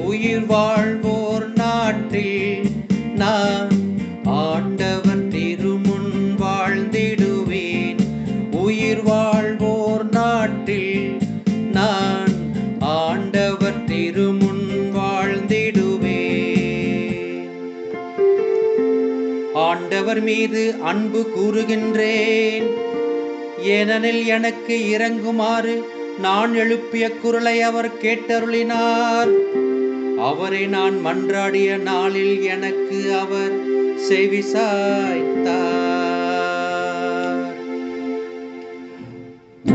உயிர் வாழ்வோர் நாட்டில் நான் ஆண்டவர் திருமுன் வாழ்ந்திடுவேன். உயிர் வாழ்வோர் நாட்டில் நான் ஆண்டவர் திருமுன் வாழ்ந்திடுவேன். ஆண்டவர் மீது அன்பு கூறுகின்றேன், ஏனெனில் எனக்கு இரங்குமாறு நான் எழுப்பிய குரலை அவர் கேட்டருளினார். அவரை நான் மன்றாடிய நாளில் எனக்கு அவர் செவிசாய்த்தார்.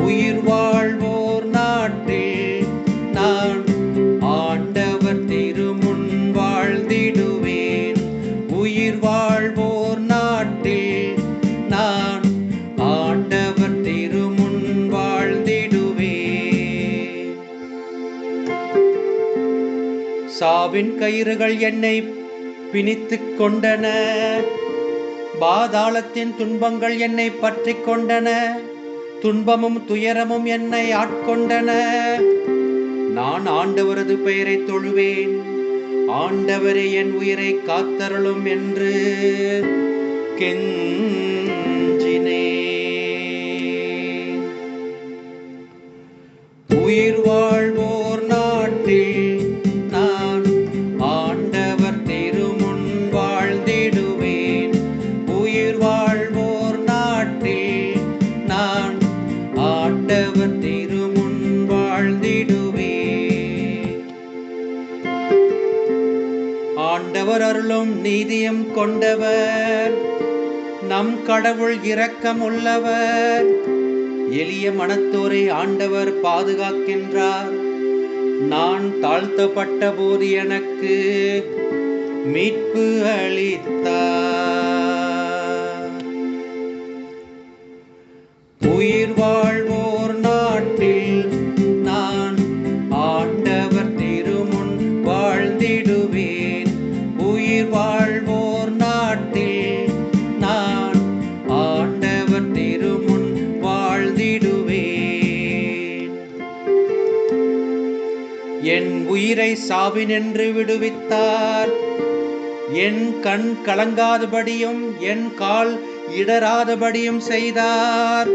உயிர் வாழ்வோர் நாட்டில் நான் ஆண்டவர் திருமுன் வாழ்ந்திடுவேன். உயிர் வாழ்வோர் நாட்டில் நான் ஆண்டவர் திருமுன் வாழ்ந்திடுவேன். சாவின் கயிறுகள் என்னை பிணித்துக் கொண்டன, பாதாளத்தின் துன்பங்கள் என்னை பற்றி கொண்டன, துன்பமும் துயரமும் என்னை ஆட்கொண்டன. நான் ஆண்டவரது பெயரை தொழுவேன், ஆண்டவரே என் உயிரை காத்தருளும் என்று கெஞ்சினேன். உயிர் வாழ்வோர் நாட்டில் நான் ஆண்டவர் திருமுன் வாழ்ந்திடுவேன். உயிர் வாழ்வோர் நாட்டில் நான் ஆண்டவர் திருமுன் வாழ்ந்திடுவேன். ஆண்டவர் அருளும் நீதியும் கொண்டவர், நம் கடவுள் இரக்கம் உள்ளவர். எளிய மனத்தோரை ஆண்டவர் பாதுகாக்கின்றார். நான் தாழ்த்தப்பட்ட போது எனக்கு மீட்பு அளித்தார். உயிர் வாழ்வோர் நாட்டில் நான் ஆண்டவர் திருமுன் வாழ்ந்திடுவேன். உயிர் வாழ்வோர் நாட்டில் நான் ஆண்டவர் திருமுன் வாழ்ந்திடுவேன். என் உயிரை சாவினின்று விடுவித்தார். என் கண் கலங்காதபடியும் என் கால் இடராதபடியும் செய்தார்.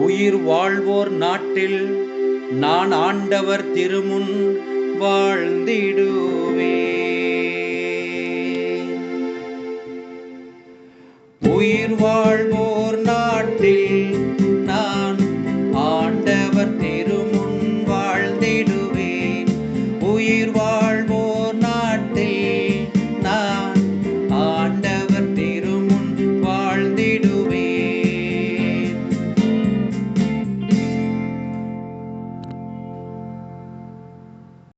உயிர் வாழ்வோர் நாட்டில் நான் ஆண்டவர் திருமுன் வாழ்ந்திடுவேன். உயிர் வாழ்வோர்